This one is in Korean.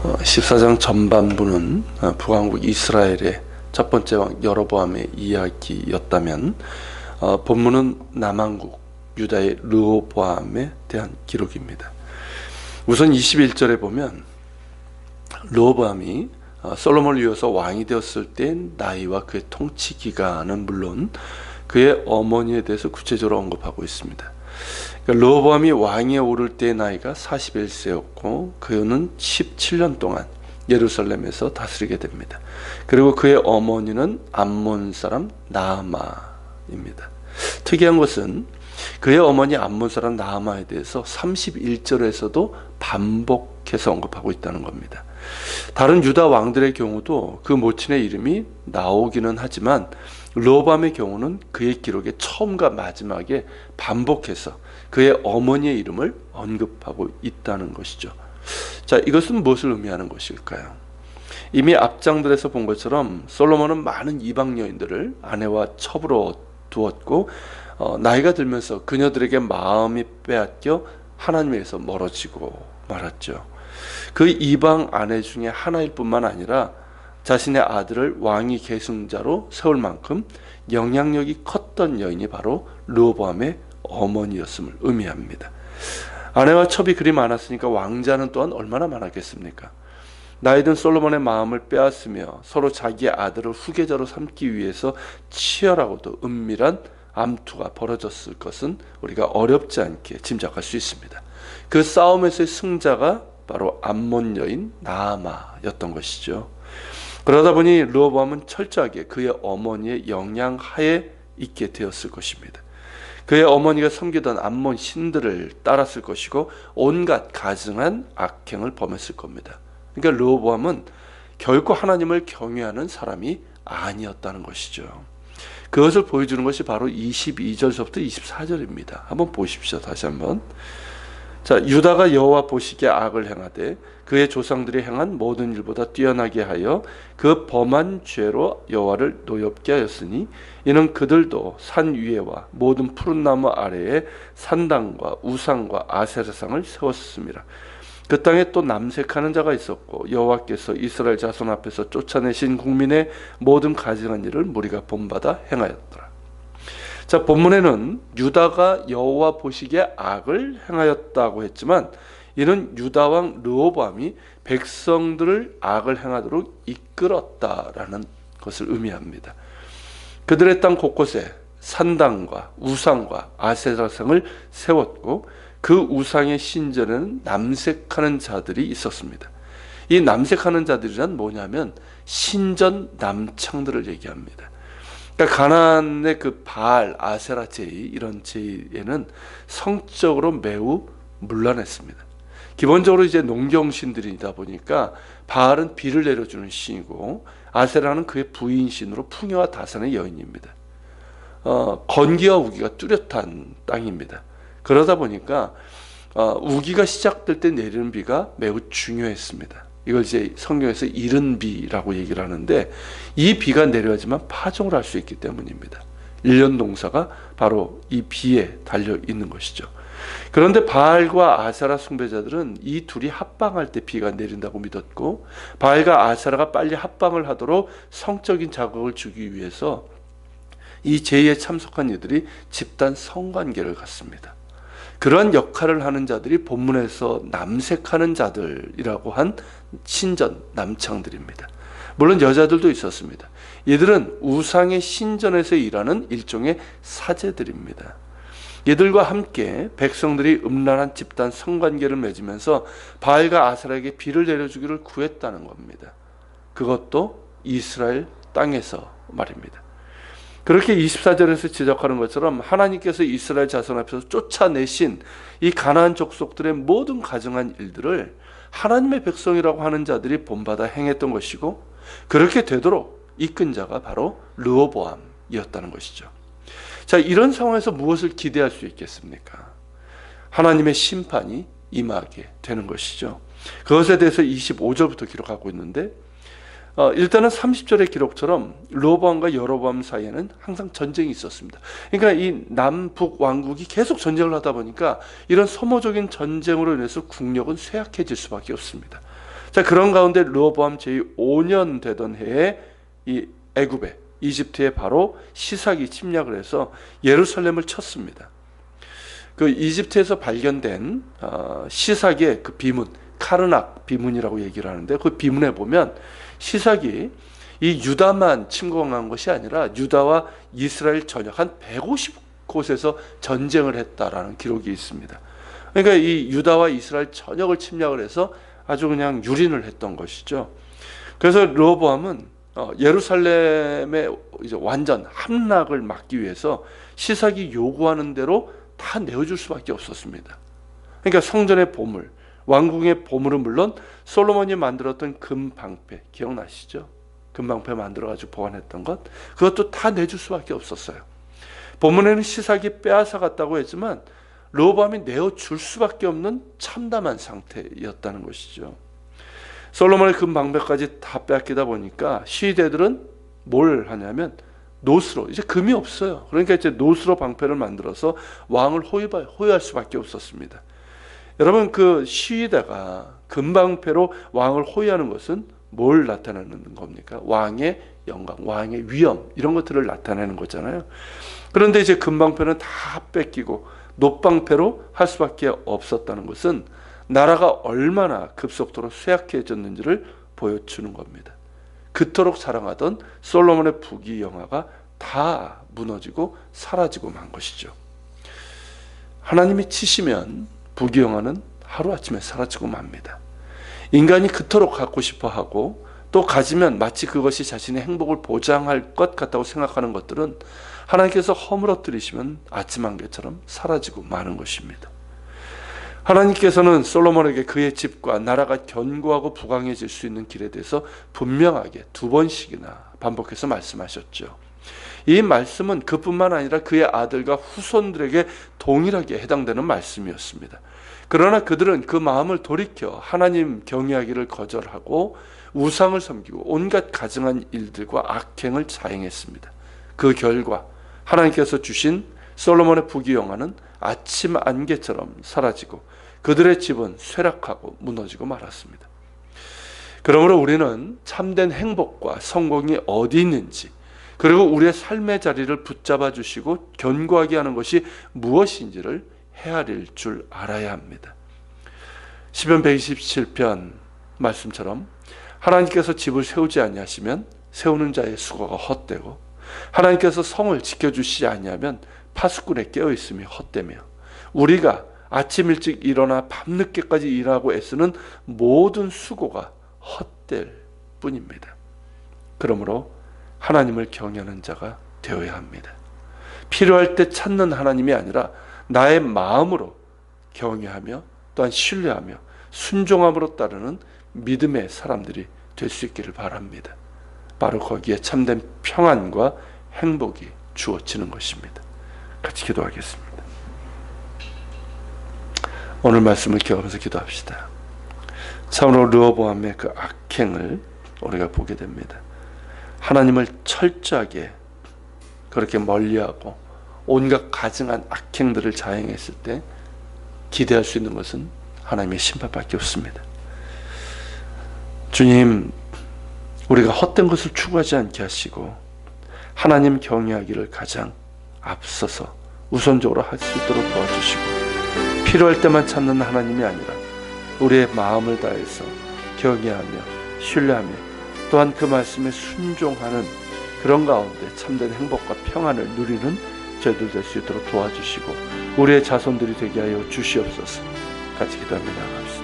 14장 전반부는 북왕국 이스라엘의 첫 번째 왕 여로보암의 이야기였다면 본문은 남왕국 유다의 르호보암에 대한 기록입니다. 우선 21절에 보면 르호보암이 솔로몬을 이어서 왕이 되었을 때 나이와 그의 통치 기간은 물론 그의 어머니에 대해서 구체적으로 언급하고 있습니다. 그러니까 르호보암이 왕위에 오를 때의 나이가 41세였고 그는 17년 동안 예루살렘에서 다스리게 됩니다. 그리고 그의 어머니는 암몬 사람 나아마입니다. 특이한 것은 그의 어머니 암몬 사람 나아마에 대해서 31절에서도 반복해서 언급하고 있다는 겁니다. 다른 유다 왕들의 경우도 그 모친의 이름이 나오기는 하지만 르호보암의 경우는 그의 기록의 처음과 마지막에 반복해서 그의 어머니의 이름을 언급하고 있다는 것이죠. 자, 이것은 무엇을 의미하는 것일까요? 이미 앞장들에서 본 것처럼 솔로몬은 많은 이방 여인들을 아내와 첩으로 두었고 나이가 들면서 그녀들에게 마음이 빼앗겨 하나님에서 멀어지고 말았죠. 그 이방 아내 중에 하나일 뿐만 아니라 자신의 아들을 왕위 계승자로 세울 만큼 영향력이 컸던 여인이 바로 르호보암의 어머니였음을 의미합니다. 아내와 첩이 그리 많았으니까 왕자는 또한 얼마나 많았겠습니까? 나이든 솔로몬의 마음을 빼앗으며 서로 자기의 아들을 후계자로 삼기 위해서 치열하고도 은밀한 암투가 벌어졌을 것은 우리가 어렵지 않게 짐작할 수 있습니다. 그 싸움에서의 승자가 바로 암몬 여인 나아마였던 것이죠. 그러다 보니 르호보암은 철저하게 그의 어머니의 영향하에 있게 되었을 것입니다. 그의 어머니가 섬기던 암몬 신들을 따랐을 것이고 온갖 가증한 악행을 범했을 겁니다. 그러니까 르호보암은 결코 하나님을 경외하는 사람이 아니었다는 것이죠. 그것을 보여주는 것이 바로 22절부터 24절입니다. 한번 보십시오. 다시 한번. 자, 유다가 여호와 보시기에 악을 행하되 그의 조상들이 행한 모든 일보다 뛰어나게 하여 그 범한 죄로 여호와를 노엽게 하였으니 이는 그들도 산 위에와 모든 푸른 나무 아래에 산당과 우상과 아세라상을 세웠습니다. 그 땅에 또 남색하는 자가 있었고 여호와께서 이스라엘 자손 앞에서 쫓아내신 국민의 모든 가증한 일을 무리가 본받아 행하였더라. 자, 본문에는 유다가 여호와 보시기에 악을 행하였다고 했지만 이는 유다 왕 르호보암이 백성들을 악을 행하도록 이끌었다라는 것을 의미합니다. 그들의 땅 곳곳에 산당과 우상과 아세라상을 세웠고 그 우상의 신전에는 남색하는 자들이 있었습니다. 이 남색하는 자들이란 뭐냐면 신전 남창들을 얘기합니다. 그러니까 가나안의 그 바알, 아세라 제의, 이런 제의에는 성적으로 매우 문란했습니다. 기본적으로 이제 농경신들이다 보니까 바알은 비를 내려주는 신이고 아세라는 그의 부인신으로 풍요와 다산의 여인입니다. 건기와 우기가 뚜렷한 땅입니다. 그러다 보니까 우기가 시작될 때 내리는 비가 매우 중요했습니다. 이걸 이제 성경에서 이른 비라고 얘기를 하는데 이 비가 내려야지만 파종을 할 수 있기 때문입니다. 1년 농사가 바로 이 비에 달려 있는 것이죠. 그런데 바알과 아세라 숭배자들은 이 둘이 합방할 때 비가 내린다고 믿었고 바알과 아세라가 빨리 합방을 하도록 성적인 자극을 주기 위해서 이 제의에 참석한 이들이 집단 성관계를 갖습니다. 그러한 역할을 하는 자들이 본문에서 남색하는 자들이라고 한 신전 남창들입니다. 물론 여자들도 있었습니다. 이들은 우상의 신전에서 일하는 일종의 사제들입니다. 이들과 함께 백성들이 음란한 집단 성관계를 맺으면서 바알과 아세라에게 비를 내려주기를 구했다는 겁니다. 그것도 이스라엘 땅에서 말입니다. 그렇게 24절에서 지적하는 것처럼 하나님께서 이스라엘 자손 앞에서 쫓아내신 이 가나안 족속들의 모든 가증한 일들을 하나님의 백성이라고 하는 자들이 본받아 행했던 것이고 그렇게 되도록 이끈 자가 바로 르호보암이었다는 것이죠. 자, 이런 상황에서 무엇을 기대할 수 있겠습니까? 하나님의 심판이 임하게 되는 것이죠. 그것에 대해서 25절부터 기록하고 있는데 일단은 30절의 기록처럼 르호보암과 여로보암 사이에는 항상 전쟁이 있었습니다. 그러니까 이 남북 왕국이 계속 전쟁을 하다 보니까 이런 소모적인 전쟁으로 인해서 국력은 쇠약해질 수밖에 없습니다. 자, 그런 가운데 르호보암 제5년 되던 해에 이 애굽에 이집트에 바로 시삭이 침략을 해서 예루살렘을 쳤습니다. 그 이집트에서 발견된 시삭의 그 비문, 카르낙 비문이라고 얘기를 하는데, 그 비문에 보면 시삭이 이 유다만 침공한 것이 아니라 유다와 이스라엘 전역 한 150곳에서 전쟁을 했다라는 기록이 있습니다. 그러니까 이 유다와 이스라엘 전역을 침략을 해서 아주 그냥 유린을 했던 것이죠. 그래서 르호보암은 예루살렘의 이제 완전 함락을 막기 위해서 시삭이 요구하는 대로 다 내어줄 수밖에 없었습니다. 그러니까 성전의 보물, 왕궁의 보물은 물론 솔로몬이 만들었던 금방패, 기억나시죠? 금방패 만들어가지고 보관했던 것, 그것도 다 내줄 수밖에 없었어요. 본문에는 시삭이 빼앗아갔다고 했지만 르호보암이 내어줄 수밖에 없는 참담한 상태였다는 것이죠. 솔로몬의 금방패까지 다 빼앗기다 보니까 시위대들은 뭘 하냐면 노스로, 이제 금이 없어요. 그러니까 이제 노스로 방패를 만들어서 왕을 호위할 수밖에 없었습니다. 여러분, 그 시위대가 금방패로 왕을 호위하는 것은 뭘 나타내는 겁니까? 왕의 영광, 왕의 위엄, 이런 것들을 나타내는 거잖아요. 그런데 이제 금방패는 다 뺏기고 놋방패로 할 수밖에 없었다는 것은 나라가 얼마나 급속도로 쇠약해졌는지를 보여주는 겁니다. 그토록 사랑하던 솔로몬의 부귀영화가 다 무너지고 사라지고 만 것이죠. 하나님이 치시면 부귀영화는 하루아침에 사라지고 맙니다. 인간이 그토록 갖고 싶어 하고 또 가지면 마치 그것이 자신의 행복을 보장할 것 같다고 생각하는 것들은 하나님께서 허물어뜨리시면 아침 안개처럼 사라지고 마는 것입니다. 하나님께서는 솔로몬에게 그의 집과 나라가 견고하고 부강해질 수 있는 길에 대해서 분명하게 2번씩이나 반복해서 말씀하셨죠. 이 말씀은 그뿐만 아니라 그의 아들과 후손들에게 동일하게 해당되는 말씀이었습니다. 그러나 그들은 그 마음을 돌이켜 하나님 경외하기를 거절하고 우상을 섬기고 온갖 가증한 일들과 악행을 자행했습니다. 그 결과 하나님께서 주신 솔로몬의 부귀영화는 아침 안개처럼 사라지고 그들의 집은 쇠락하고 무너지고 말았습니다. 그러므로 우리는 참된 행복과 성공이 어디 있는지, 그리고 우리의 삶의 자리를 붙잡아 주시고 견고하게 하는 것이 무엇인지를 헤아릴 줄 알아야 합니다. 시편 127편 말씀처럼 하나님께서 집을 세우지 아니하시면 세우는 자의 수고가 헛되고, 하나님께서 성을 지켜주시지 아니하면 파수꾼의 깨어있음이 헛되며, 우리가 아침 일찍 일어나 밤늦게까지 일하고 애쓰는 모든 수고가 헛될 뿐입니다. 그러므로 하나님을 경외하는 자가 되어야 합니다. 필요할 때 찾는 하나님이 아니라 나의 마음으로 경외하며 또한 신뢰하며 순종함으로 따르는 믿음의 사람들이 될 수 있기를 바랍니다. 바로 거기에 참된 평안과 행복이 주어지는 것입니다. 같이 기도하겠습니다. 오늘 말씀을 기억하면서 기도합시다. 참으로 르호보암의 그 악행을 우리가 보게 됩니다. 하나님을 철저하게 그렇게 멀리하고 온갖 가증한 악행들을 자행했을 때 기대할 수 있는 것은 하나님의 심판밖에 없습니다. 주님, 우리가 헛된 것을 추구하지 않게 하시고 하나님 경외하기를 가장 앞서서 우선적으로 할 수 있도록 도와주시고, 필요할 때만 찾는 하나님이 아니라 우리의 마음을 다해서 경외하며 신뢰하며 또한 그 말씀에 순종하는 그런 가운데 참된 행복과 평안을 누리는 저희들 될 수 있도록 도와주시고 우리의 자손들이 되게 하여 주시옵소서. 같이 기도하며 나아갑시다.